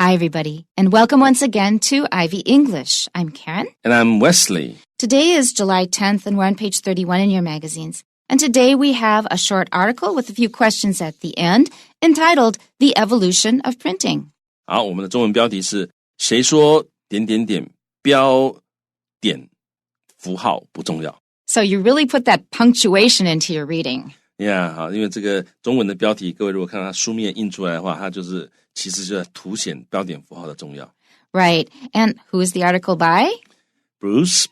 Hi, everybody, and welcome once again to Ivy English. I'm Karen. And I'm Wesley. Today is July 10th, and we're on page 31 in your magazines. And today we have a short article with a few questions at the end entitled The Evolution of Printing. 好，我们的中文标题是谁说标点符号不重要 So you really put that punctuation into your reading. Yeah, 好，因为这个中文的标题，各位如果看它书面印出来的话，它其实就在凸显标点符号的重要。Right. And who is the article by? Bruce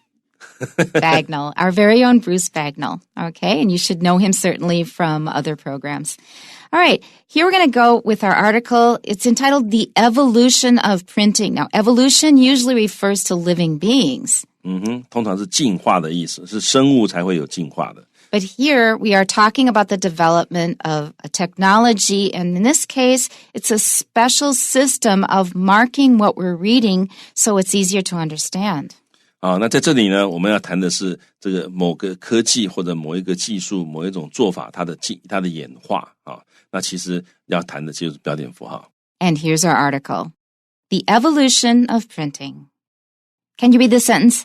Bagnall, our very own Bruce Bagnall. Okay, and you should know him certainly from other programs. All right, here we're going to go with our article. It's entitled The Evolution of Printing. Now, evolution usually refers to living beings. 通常是进化的意思，是生物才会有进化的。But here we are talking about the development of a technology, and in this case, it's a special system of marking what we're reading so it's easier to understand. 好，那在这里呢，我们要谈的是这个某个科技或者某一个技术、某一种做法它的演化啊。那其实要谈的就是标点符号。And here's our article. The Evolution of Printing. Can you read this sentence?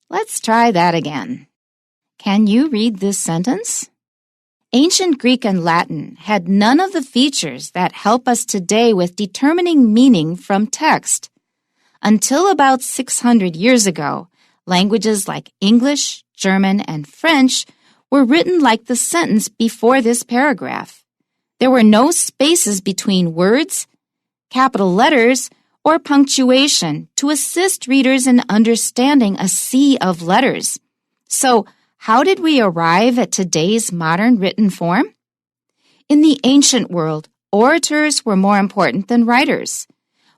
Let's try that again. Can you read this sentence? Ancient Greek and Latin had none of the features that help us today with determining meaning from text. Until about 600 years ago, languages like English, German, and French were written like the sentence before this paragraph. There were no spaces between words, capital letters, or punctuation to assist readers in understanding a sea of letters. So, how did we arrive at today's modern written form? In the ancient world, orators were more important than writers.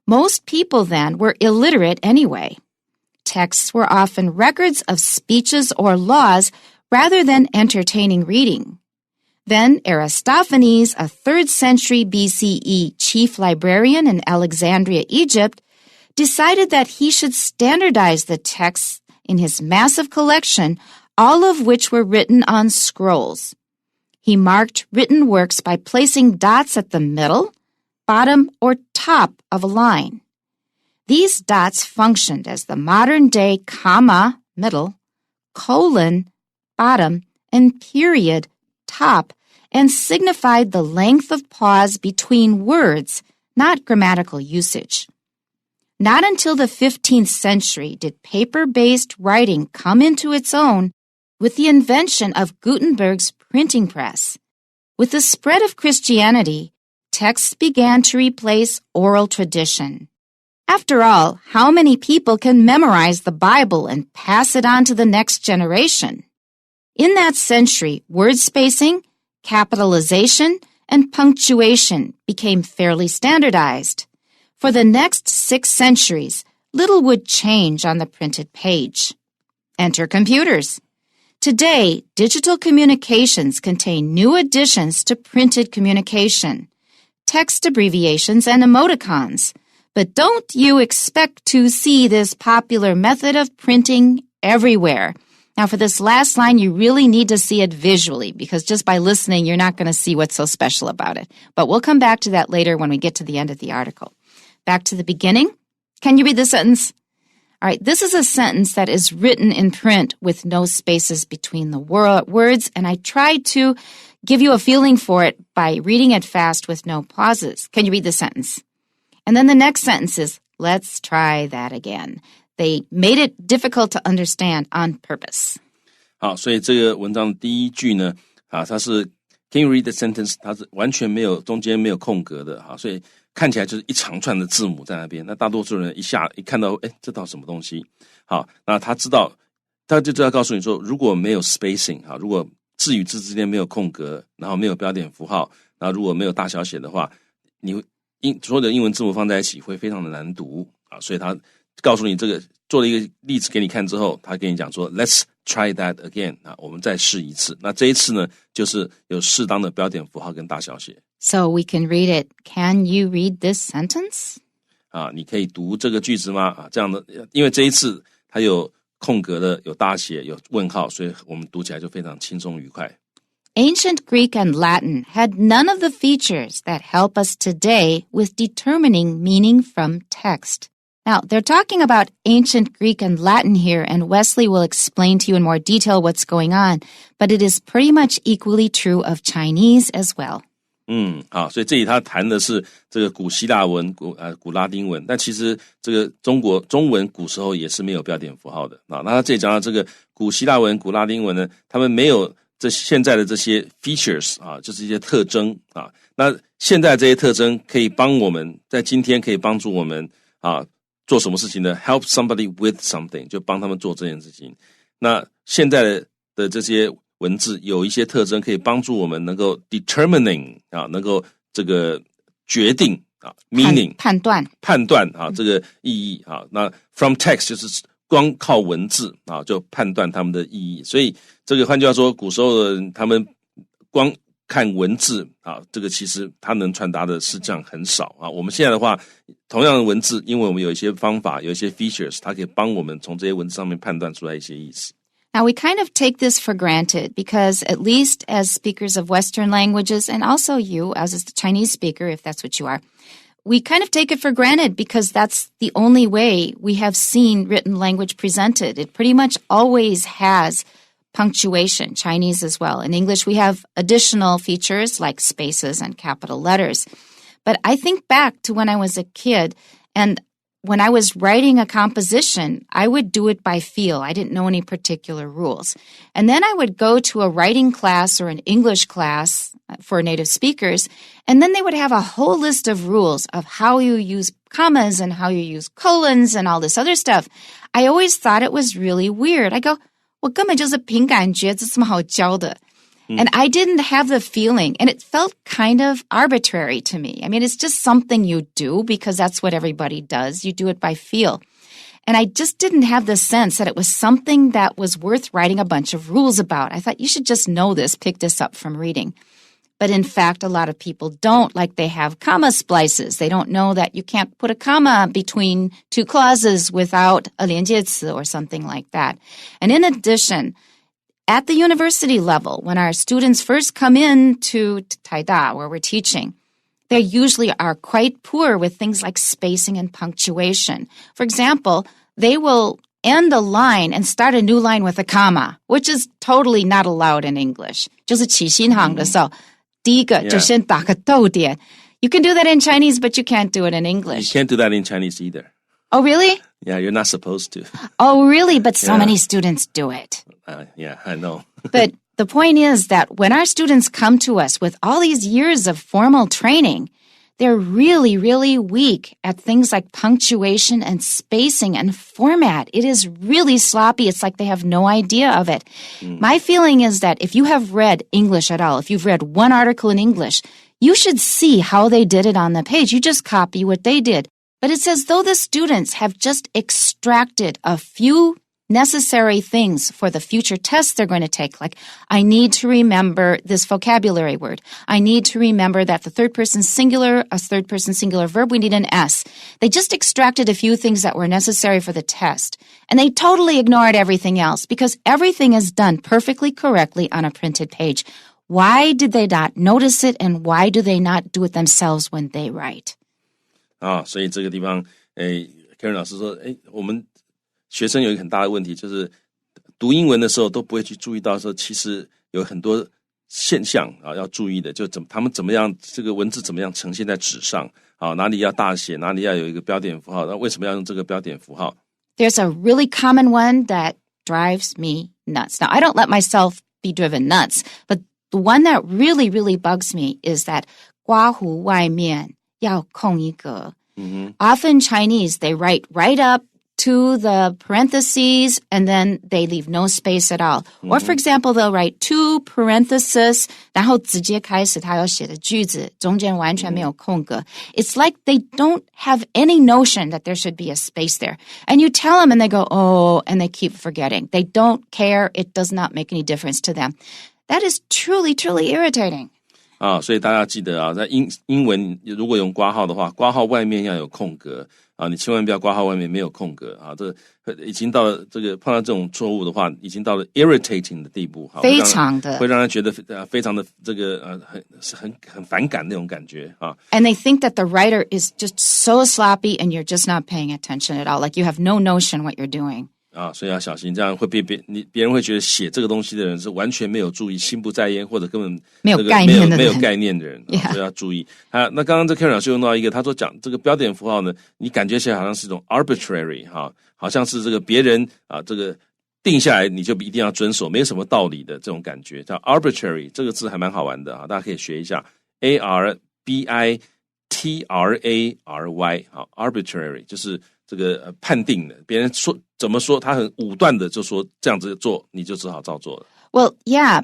Most people then were illiterate anyway. Texts were often records of speeches or laws rather than entertaining reading. Then Aristophanes, a 3rd century BCE chief librarian in Alexandria, Egypt, decided that he should standardize the texts in his massive collection, all of which were written on scrolls. He marked written works by placing dots at the middle, bottom, or top of a line. These dots functioned as the modern-day comma, middle, colon, bottom, and period, top, and signified the length of pause between words, not grammatical usage. Not until the 15th century did paper-based writing come into its own with the invention of Gutenberg's printing press. With the spread of Christianity, texts began to replace oral tradition. After all, how many people can memorize the Bible and pass it on to the next generation? In that century, word spacing, capitalization, and punctuation became fairly standardized. For the next 6 centuries, little would change on the printed page. Enter computers. Today, digital communications contain new additions to printed communication, text abbreviations, and emoticons. But don't you expect to see this popular method of printing everywhere. Now, for this last line, you really need to see it visually because just by listening, you're not going to see what's so special about it. But we'll come back to that later when we get to the end of the article. Back to the beginning. Can you read the sentence? All right, this is a sentence that is written in print with no spaces between the words, and I tried to give you a feeling for it by reading it fast with no pauses. Can you read the sentence? And then the next sentence is, let's try that again. They made it difficult to understand on purpose. 好，所以这个文章的第一句呢，它是 Can you read the sentence? 它是完全没有中间没有空格的，所以看起来就是一长串的字母在那边。那大多数人一看到，这到什么东西？好，那他就知道告诉你说，如果没有 spacing， 如果字与字之间没有空格，然后没有标点符号，然后如果没有大小写的话，所有的英文字母放在一起会非常的难读所以他告诉你这个做了一个例子给你看之后，他跟你讲说 Let's try that again 我们再试一次。那这一次呢，就是有适当的标点符号跟大小写。So we can read it. Can you read this sentence? 你可以读这个句子吗？这样的，因为这一次它有空格的，有大写，有问号，所以我们读起来就非常轻松愉快。Ancient Greek and Latin had none of the features that help us today with determining meaning from text. Now, they're talking about ancient Greek and Latin here, and Wesley will explain to you in more detail what's going on, but it is pretty much equally true of Chinese as well. 好，所以这里他谈的是这个古希腊文、古拉丁文，但其实这个中文古时候也是没有标点符号的啊。那他这里讲到这个古希腊文、古拉丁文呢，他们没有现在的这些 features 啊，就是一些特征啊。那现在这些特征可以帮我们在今天可以帮助我们啊做什么事情呢 ？Help somebody with something， 就帮他们做这件事情。那现在的这些文字有一些特征可以帮助我们能够 determining 啊，能够这个决定啊 meaning 判断啊这个意义啊。那 from text 就是光靠文字啊就判断他们的意义，所以这个换句话说，古时候的人他们光看文字啊，这个其实它能传达的是这样很少啊。我们现在的话，同样的文字，因为我们有一些方法，有一些 features， 它可以帮我们从这些文字上面判断出来一些意思。Now, we kind of take this for granted because at least as speakers of Western languages, and also you as a Chinese speaker, if that's what you are, we kind of take it for granted because that's the only way we have seen written language presented. It pretty much always has punctuation, Chinese as well. In English, we have additional features like spaces and capital letters. But I think back to when I was a kid, and when I was writing a composition, I would do it by feel. I didn't know any particular rules. And then I would go to a writing class or an English class for native speakers, and then they would have a whole list of rules of how you use commas and how you use colons and all this other stuff. I always thought it was really weird. I go, 我根本就是凭感觉，这怎么好教的？ And I didn't have the feeling, and it felt kind of arbitrary to me. I mean, it's just something you do because that's what everybody does. You do it by feel. And I just didn't have the sense that it was something that was worth writing a bunch of rules about. I thought you should just know this, pick this up from reading. But in fact, a lot of people don't, like they have comma splices. They don't know that you can't put a comma between two clauses without a 连接词 or something like that. And in addition, at the university level, when our students first come in to Taida, where we're teaching, they usually are quite poor with things like spacing and punctuation. For example, they will end a line and start a new line with a comma, which is totally not allowed in English. 就是起新行的时候，第一个就先打个逗点。You can do that in Chinese, but you can't do it in English. You can't do that in Chinese either. Oh, really? Yeah, you're not supposed to. Oh, really? But so many students do it. Yeah, I know. But the point is that when our students come to us with all these years of formal training, they're really, really weak at things like punctuation and spacing and format. It is really sloppy. It's like they have no idea of it. My feeling is that if you have read English at all, if you've read one article in English, you should see how they did it on the page. You just copy what they did. But it's as though the students have just extracted a few necessary things for the future tests they're going to take. Like, I need to remember this vocabulary word. I need to remember that the third person singular, a third person singular verb, we need an S. They just extracted a few things that were necessary for the test. And they totally ignored everything else because everything is done perfectly correctly on a printed page. Why did they not notice it, and why do they not do it themselves when they write? 所以这个地方Karen 老师说我们学生有一个很大的问题，就是读英文的时候都不会去注意到说其实有很多现象要注意的，就他们怎么样这个文字怎么样呈现在纸上哪里要大写，哪里要有一个标点符号，那为什么要用这个标点符号？ There's a really common one that drives me nuts. Now, I don't let myself be driven nuts, but the one that really, really bugs me is that 刮弧外面要空一格. Often Chinese, they write right up to the parentheses and then they leave no space at all. Or for example, they'll write two parentheses, 然后直接开始他要写的句子，中间完全没有空格. It's like they don't have any notion that there should be a space there. And you tell them and they go, oh, and they keep forgetting. They don't care. It does not make any difference to them. That is truly, truly irritating. 啊，所以大家记得啊，在英文如果用括号的话，括号外面要有空格啊，你千万不要括号外面没有空格啊，这已经到了这个碰到这种错误的话，已经到了 irritating 的地步，非常的会让人觉得非常的这个很反感那种感觉啊。And they think that the writer is just so sloppy and you're just not paying attention at all, like you have no notion what you're doing. 啊，所以要小心，这样会被别人会觉得写这个东西的人是完全没有注意，心不在焉，或者根本没有概念的人，没有概念的人，所以要注意。那刚刚这 Karen 老师用到一个，他说讲这个标点符号呢，你感觉起来好像是一种 arbitrary 哈，好像是这个别人啊这个定下来你就一定要遵守，没有什么道理的这种感觉，叫 arbitrary 这个字还蛮好玩的啊，大家可以学一下 arbitrary 好 arbitrary 就是这个判定的，别人说怎么说，他很武断的就说这样子做，你就只好照做了。Well, yeah,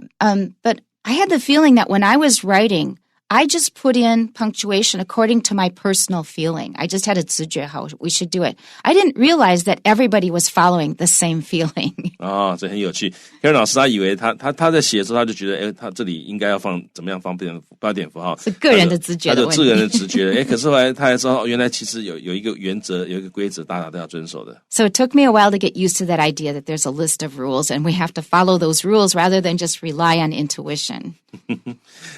but I had the feeling that when I was writing, I just put in punctuation according to my personal feeling. I just had a 直觉 how we should do it. I didn't realize that everybody was following the same feeling. 啊，这很有趣。Karen 老师他以为他在写的时候，他就觉得，他这里应该要放怎么样方便标点符号，是个人的直觉的问题。他就个人的直觉。可是后来他才知道，原来其实有一个原则，有一个规则，大家都要遵守的。So it took me a while to get used to that idea that there's a list of rules and we have to follow those rules rather than just rely on intuition.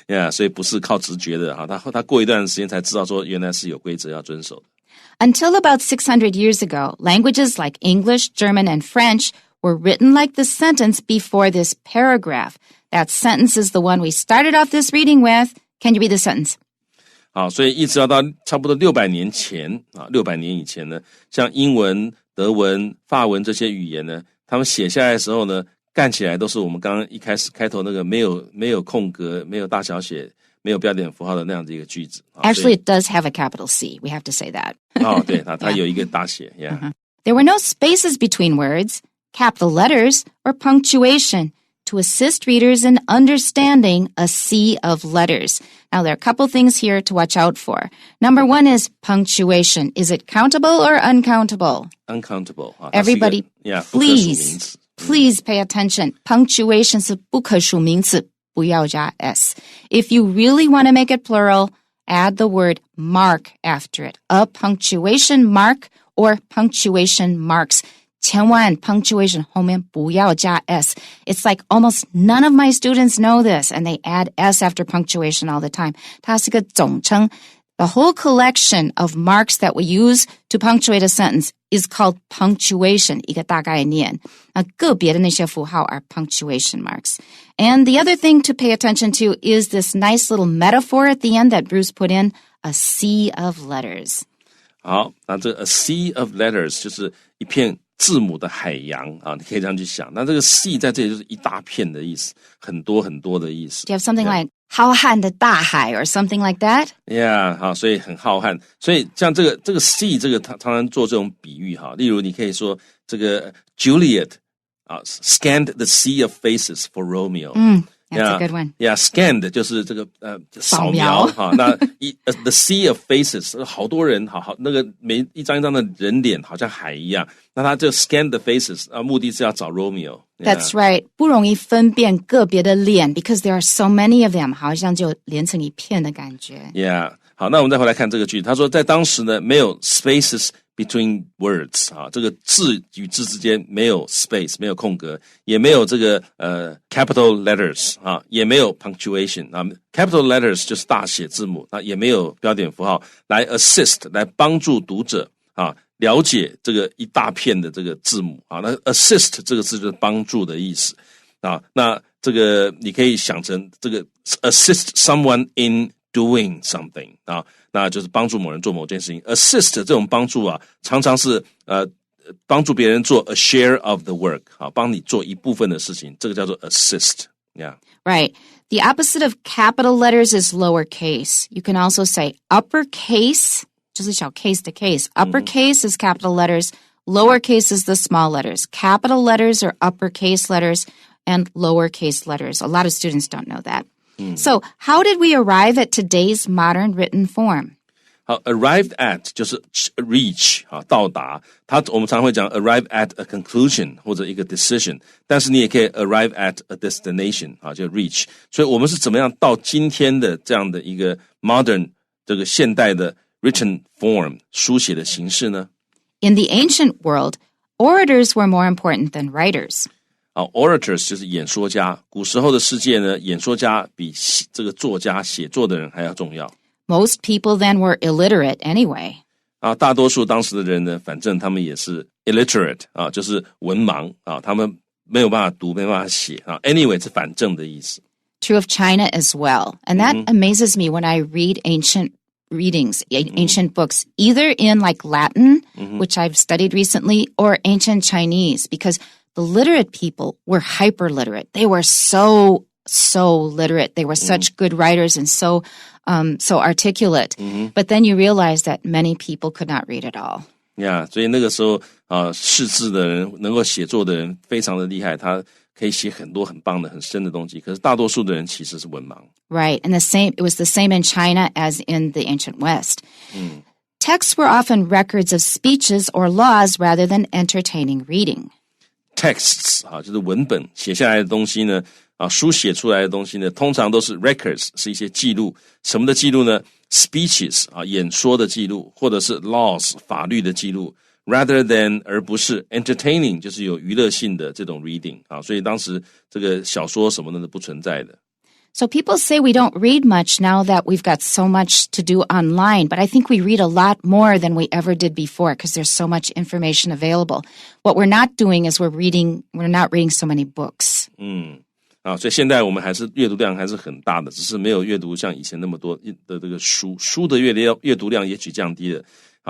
Yeah, 所以不是靠直觉的哈，他过一段时间才知道说原来是有规则要遵守的。Until about 600 years ago, languages like English, German, and French were written like the sentence before this paragraph. That sentence is the one we started off this reading with. Can you read the sentence? 好，所以一直要到差不多600年前啊，600年以前呢，像英文、德文、法文这些语言呢，他们写下来的时候呢，干起来都是我们刚刚一开始开头那个没有空格、没有大小写、没有标点符号的那样的一个句子。Actually, it does have a capital C. We have to say that. 哦，对，它有一个大写。Yeah. There were no spaces between words, capital letters, or punctuation to assist readers in understanding a sea of letters. Now, there are a couple things here to watch out for. Number one is punctuation. Is it countable or uncountable? Uncountable. Everybody, please pay attention. Punctuation 是不可数名词，不要加 s. If you really want to make it plural, add the word mark after it. A punctuation mark or punctuation marks. 千万 punctuation 后面不要加 s. It's like almost none of my students know this, and they add s after punctuation all the time. 它是个总称。The whole collection of marks that we use to punctuate a sentence is called punctuation, 一个大概念。个别的那些符号 are punctuation marks. And the other thing to pay attention to is this nice little metaphor at the end that Bruce put in, a sea of letters. 好，那这 a sea of letters 就是一片字母的海洋啊，你可以这样去想。那这个 sea 在这里就是一大片的意思，很多很多的意思。Do you have something like 浩瀚的大海 or something like that? Yeah, 好，所以很浩瀚。所以像这个 sea 这个常常做这种比喻哈，例如你可以说这个 Juliet 啊 scanned the sea of faces for Romeo. That's a good one. Yeah, scanned 就是这个扫描哈。那the sea of faces 好多人，好那个每一张一张的人脸好像海一样。那他就 scan the faces 目的是要找 Romeo。That's right. 不容易分辨个别的脸 because there are so many of them. 好像就连成一片的感觉。Yeah. 好，那我们再回来看这个句。他说在当时呢，没有 spaces between words 啊，这个字与字之间没有 space， 没有空格，也没有这个capital letters 啊，也没有 punctuation 啊 ，capital letters 就是大写字母啊，也没有标点符号来 assist 来帮助读者啊了解这个一大片的这个字母啊，那 assist 这个字就是帮助的意思啊，那这个你可以想成这个 assist someone in doing something 啊，那就是帮助某人做某件事情。assist 这种帮助啊，常常是帮助别人做 a share of the work 啊，帮你做一部分的事情，这个叫做 assist. Yeah. Right. The opposite of capital letters is lowercase. You can also say uppercase, 就是小 case 的 case. Uppercase is capital letters. Lowercase is the small letters. Capital letters are uppercase letters and lowercase letters. A lot of students don't know that. So, how did we arrive at today's modern written form? 好 ，arrived at 就是 reach 啊，到达。我们常会讲 arrive at a conclusion 或者一个 decision， 但是你也可以 arrive at a destination 啊，就 reach。所以我们是怎么样到今天的这样的一个 modern 这个现代的 written form 书写的形式呢？ In the ancient world, orators were more important than writers. Orators 就是演说家。古时候的世界呢，演说家比这个作家写作的人还要重要。Most people then were illiterate anyway. 大多数当时的人呢，反正他们也是 illiterate 就是文盲他们没有办法读，没办法写Anyway 是反正的意思。True of China as well. And that amazes me when I read ancient books, either in like Latin, which I've studied recently, or ancient Chinese, because the literate people were hyper-literate. They were so literate. They were such good writers and so articulate. But then you realize that many people could not read at all. Yeah, 所以那个时候识字的人，能够写作的人非常的厉害，他可以写很多很棒的、很深的东西。可是大多数的人其实是文盲。Right, and it was the same in China as in the ancient West. Texts were often records of speeches or laws rather than entertaining reading. Texts 就是文本写下来的东西呢，书写出来的东西呢，通常都是 records， 是一些记录。什么的记录呢？ Speeches 演说的记录，或者是 laws 法律的记录 ，rather than 而不是 entertaining 就是有娱乐性的这种 reading 所以当时这个小说什么的都不存在的。So people say we don't read much now that we've got so much to do online, but I think we read a lot more than we ever did before because there's so much information available. What we're not doing is we're not reading so many books. 所以现在我们还是阅读量还是很大的，只是没有阅读像以前那么多的这个书的阅读量也许降低了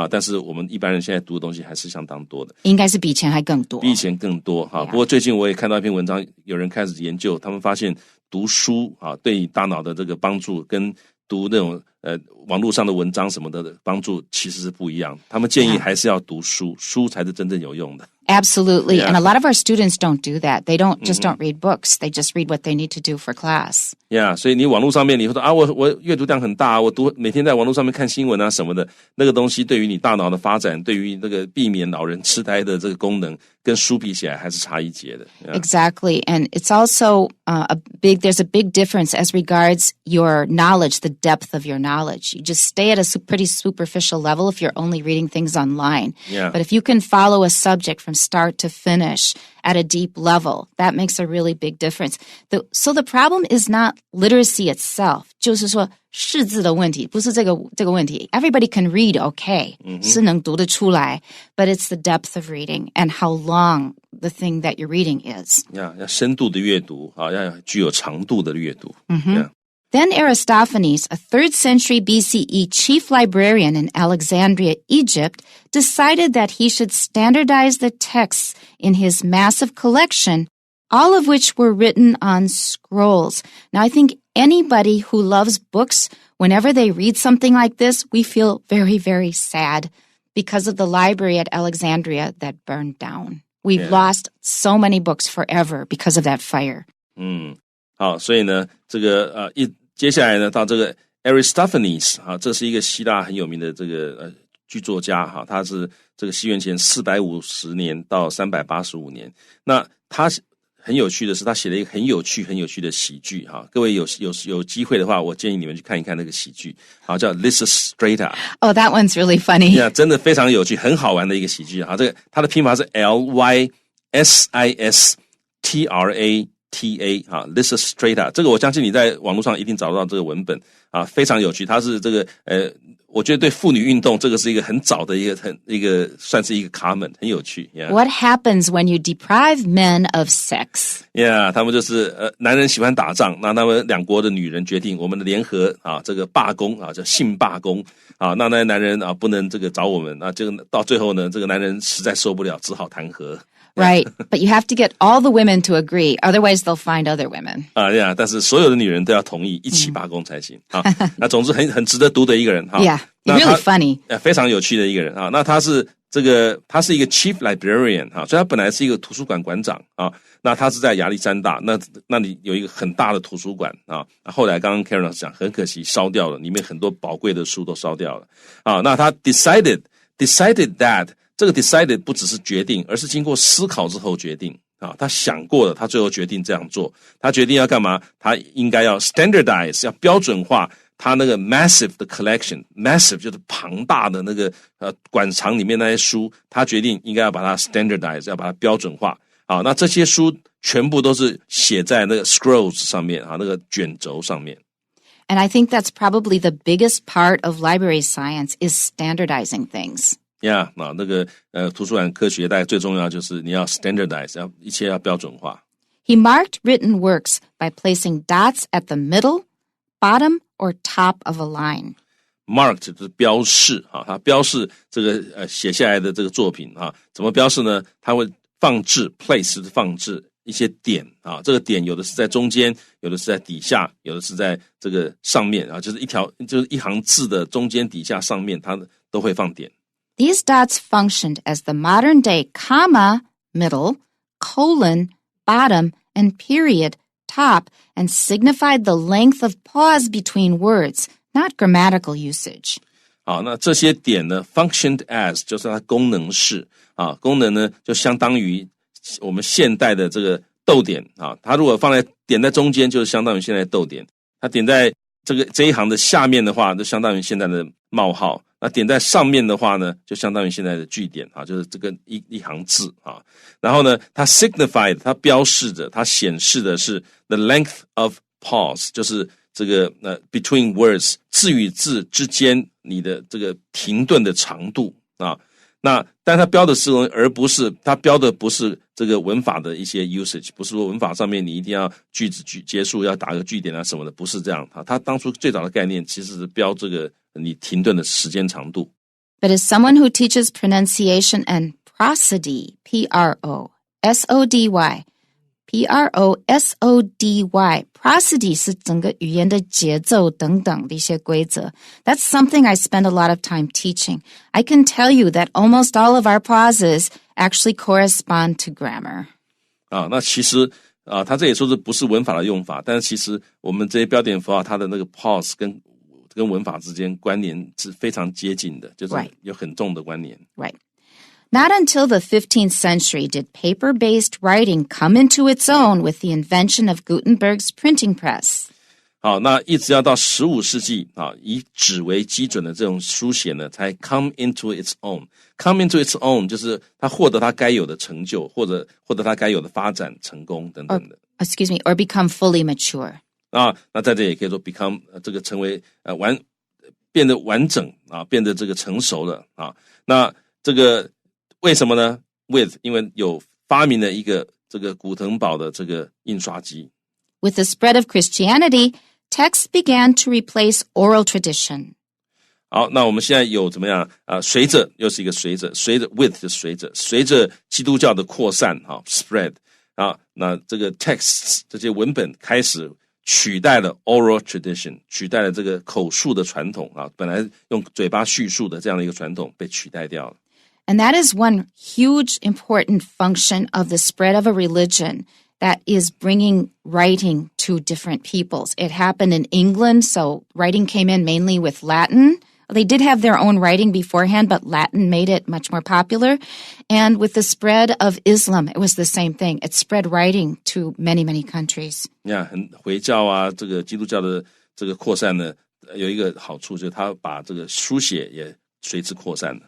但是我们一般人现在读的东西还是相当多的，应该是比以前还更多，比以前更多不过最近我也看到一篇文章，有人开始研究，他们发现读书对大脑的这个帮助跟读那种网络上的文章什么的帮助其实是不一样，他们建议还是要读书，书才是真正有用的。Absolutely. And a lot of our students don't do that. They don't read books. They just read what they need to do for class. Yeah, 所以你网络上面你会说我阅读量很大，我每天在网络上面看新闻什么的，那个东西对于你大脑的发展，对于那个避免老人痴呆的这个功能，跟书比起来还是差一截的。Exactly. And it's also there's a big difference as regards your knowledge, the depth of your knowledge. You just stay at a pretty superficial level if you're only reading things online. Yeah. But if you can follow a subject from start to finish at a deep level, that makes a really big difference. So the problem is not literacy itself. 就是说识字的问题，不是这个问题。Everybody can read okay. 是能读得出来 but it's the depth of reading and how long the thing that you're reading is. 要深度的阅读要具有长度的阅读。Then Aristophanes, a 3rd century BCE chief librarian in Alexandria, Egypt, decided that he should standardize the texts in his massive collection, all of which were written on scrolls. Now, I think anybody who loves books, whenever they read something like this, we feel very, very sad because of the library at Alexandria that burned down. We've lost so many books forever because of that fire. 好，所以呢，这个接下来呢，到这个 Aristophanes 这是一个希腊很有名的这个剧作家他是这个西元前450年到385年。那他很有趣的是，他写了一个很有趣的喜剧各位有机会的话，我建议你们去看一看那个喜剧叫 Lysistrata。 Oh, that one's really funny. Yeah, 真的非常有趣，很好玩的一个喜剧这个它的拼法是 Lysistrata，Lysistrata 这个我相信你在网络上一定找到这个文本非常有趣。它是这个我觉得对妇女运动这个是一个很早的一个算是一个 comment， 很有趣。What happens when you deprive men of sex? Yeah, 他们就是男人喜欢打仗，那他们两国的女人决定我们的联合这个罢工叫性罢工那男人不能这个找我们这个到最后呢，这个男人实在受不了，只好弹劾。Right, but you have to get all the women to agree, otherwise they'll find other women. Yeah, 但是所有的女人都要同意一起罢工才行那总之很值得读的一个人Yeah. Really funny. 非常有趣的一个人啊。那他是一个 chief librarian 啊，所以他本来是一个图书馆馆长啊。那他是在亚历山大，那里有一个很大的图书馆啊。后来刚刚 Karen 老师讲，很可惜烧掉了，里面很多宝贵的书都烧掉了啊。那他 decided that 这个 decided 不只是决定，而是经过思考之后决定啊。他想过了，他最后决定这样做。他决定要干嘛？他应该要 standardize， 要标准化他那个 massive 的 collection，massive 就是庞大的那个馆藏里面那些书，他决定应该要把它 standardize， 要把它标准化。好，那这些书全部都是写在那个 scrolls 上面啊，那个卷轴上面。And I think that's probably the biggest part of library science is standardizing things. Yeah， 那个图书馆科学大概最重要就是你要 standardize， 一切要标准化。He marked written works by placing dots at the middle, bottom, or top of a line. Marked 就是标示啊，他标示这个写下来的这个作品啊，怎么标示呢？他会放置 place 是放置一些点啊，这个点有的是在中间，有的是在底下，有的是在这个上面啊，就是一行字的中间、底下、上面，它都会放点。These dots functioned as the modern-day comma, middle, colon, bottom, and period, top, and signified the length of pause between words, not grammatical usage. 好，那这些点呢 functioned as 就是它功能是啊，功能呢就相当于我们现代的这个逗点啊，它如果点在中间，就是相当于现在的逗点；它点在这一行的下面的话，就相当于现在的冒号；那点在上面的话呢，就相当于现在的句点啊，就是这个一行字啊。然后呢，它 signified 它标示着，它显示的是 the length of pause， 就是这个between words 字与字之间你的这个停顿的长度啊。那但它标的是它标的不是这个文法的一些 usage， 不是说文法上面你一定要句子结束要打个句点啊什么的，不是这样。它当初最早的概念其实是标这个你停顿的时间长度。But as someone who teaches pronunciation and prosody, P-R-O-S-O-D-Y, prosody 是整个语言的节奏等等的一些规则。That's something I spend a lot of time teaching. I can tell you that almost all of our pauses actually correspond to grammar. 啊，那其实他这也说是不是文法的用法，但是其实我们这些标点符号它的那个 pause 跟文法之间关联是非常接近的，就是有很重的关联。Right.Not until the 15th century did paper-based writing come into its own with the invention of Gutenberg's printing press. 好，那一直要到15世纪啊，以纸为基准的这种书写呢，才 come into its own。come into its own 就是它获得它该有的成就，或者获得它该有的发展成功等等的。or become fully mature. 啊，那在这也可以说 become 这个成为变得完整啊，变得这个成熟了啊。那这个为什么呢 ？With 因为有发明了一个这个古腾堡的这个印刷机。With the spread of Christianity, texts began to replace oral tradition. 好，那我们现在有怎么样啊？随着 with 就随着基督教的扩散啊 ，spread 啊，那这个 texts 这些文本开始取代了 oral tradition， 取代了这个口述的传统啊，本来用嘴巴叙述的这样的一个传统被取代掉了。And that is one huge important function of the spread of a religion that is bringing writing to different peoples. It happened in England, so writing came in mainly with Latin. They did have their own writing beforehand, but Latin made it much more popular. And with the spread of Islam, it was the same thing. It spread writing to many, many countries. Yeah, 回教啊，这个基督教的这个扩散呢，有一个好处就是它把这个书写也随之扩散了。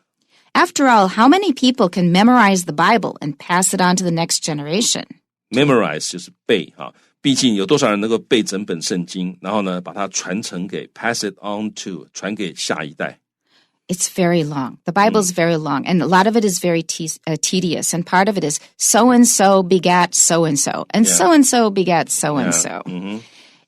After all, how many people can memorize the Bible and pass it on to the next generation? Memorize 就是背哈，毕竟有多少人能够背整本圣经，然后呢，把它传承给 pass it on to 传给下一代。It's very long. The Bible's very long, and a lot of it is very tedious. And part of it is so-and-so begat so-and-so, and so-and-so begat so-and-so.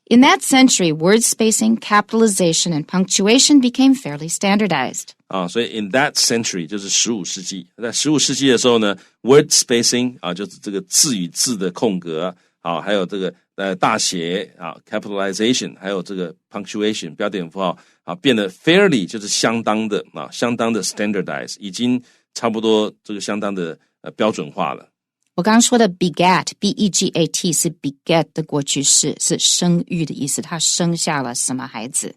In that century, word spacing, capitalization, and punctuation became fairly standardized. 啊，所以 in that century 就是15世纪，在15世纪的时候呢 ，word spacing 啊，就是这个字与字的空格啊，还有这个大写啊 capitalization 还有这个 punctuation 标点符号啊变得 fairly 就是相当的 standardize 已经差不多这个相当的标准化了。我刚刚说的 begat B-E-G-A-T 是 beget 的过去式，是生育的意思，他生下了什么孩子。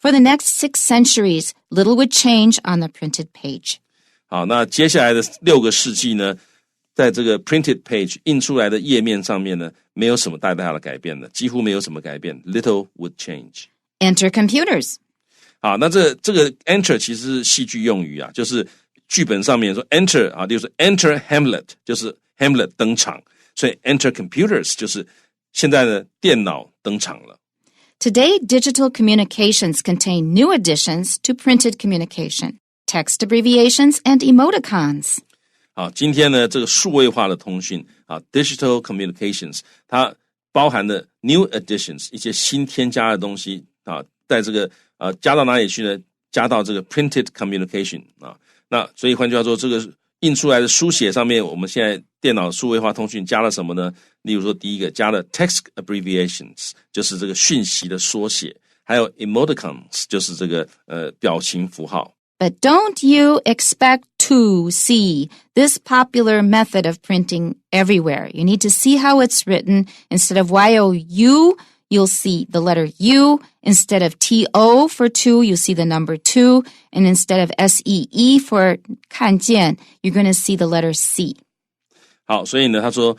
For the next 6 centuries, little would change on the printed page. 好，那接下来的6个世纪呢，在这个 printed page 印出来的页面上面呢，没有什么太大的改变的，几乎没有什么改变。Little would change. Enter computers. 好，那这个 enter 其实是戏剧用语啊，就是剧本上面说 enter 啊，就是 enter Hamlet， 就是 Hamlet 登场，所以 enter computers 就是现在的电脑登场了。Today, digital communications contain new additions to printed communication, text abbreviations, and emoticons. 好，今天呢，这个数位化的通讯啊 ，digital communications， 它包含了 new additions 一些新添加的东西啊，在这个加到哪里去呢？加到这个 printed communication 啊，那所以换句话说，这个印出来的书写上面，我们现在电脑数位化通讯加了什么呢？例如说，第一个加了 text abbreviations， 就是这个讯息的缩写，还有 emoticons， 就是这个表情符号。But don't you expect to see this popular method of printing everywhere. You need to see how it's written. Instead of Y-O-U, you'll see the letter U. Instead of T-O for two, you'll see the number 2. And instead of S-E-E for 看见, you're going to see the letter C. 好，所以呢，他说，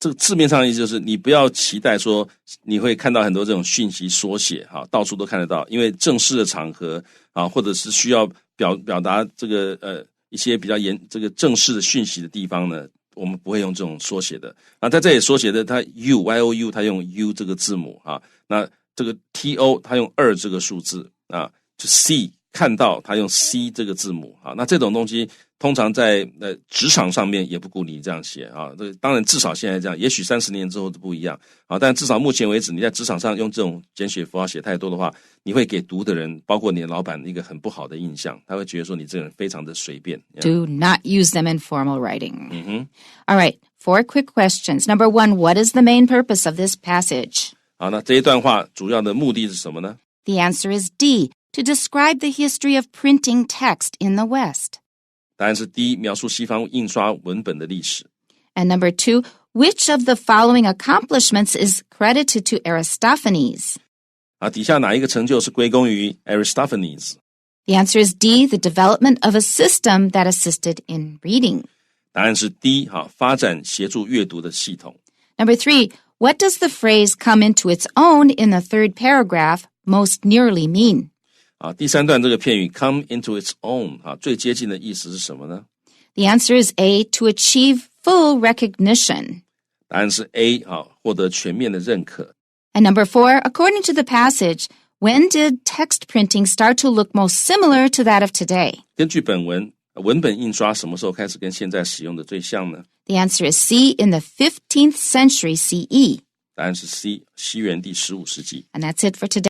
这个字面上的意思就是你不要期待说你会看到很多这种讯息缩写，到处都看得到，因为正式的场合啊，或者是需要表达这个一些比较这个正式的讯息的地方呢，我们不会用这种缩写的。那在这里缩写的，它 U、Y-O-U 它用 U 这个字母啊，那这个 T-O 它用2这个数字啊，就 C 看到它用 C 这个字母啊，那这种东西通常在职场上面也不鼓励这样写啊。这当然至少现在这样，也许30年之后都不一样啊。但至少目前为止，你在职场上用这种简写符号写太多的话，你会给读的人，包括你的老板一个很不好的印象，他会觉得说你这个人非常的随便。Do not use them in formal writing. All right, 4 quick questions. Number 1, what is the main purpose of this passage? 好，那这一段话主要的目的是什么呢？ The answer is D, to describe the history of printing text in the West. 答案是 D， 描述西方印刷文本的历史。And number 2, which of the following accomplishments is credited to Aristophanes? 底下哪一个成就是归功于 Aristophanes？ The answer is D, the development of a system that assisted in reading. 答案是 D， 发展协助阅读的系统。Number 3, what does the phrase come into its own in the 3rd paragraph most nearly mean? 第3段这个片语 come into its own 最接近的意思是什么呢？ The answer is A, to achieve full recognition. 答案是 A， 获得全面的认可。And number 4, according to the passage, when did text printing start to look most similar to that of today? 根据本文，文本印刷什么时候开始跟现在使用的最像呢？ The answer is C, in the 15th century CE. 答案是 C， 西元第15世纪。And that's it for today.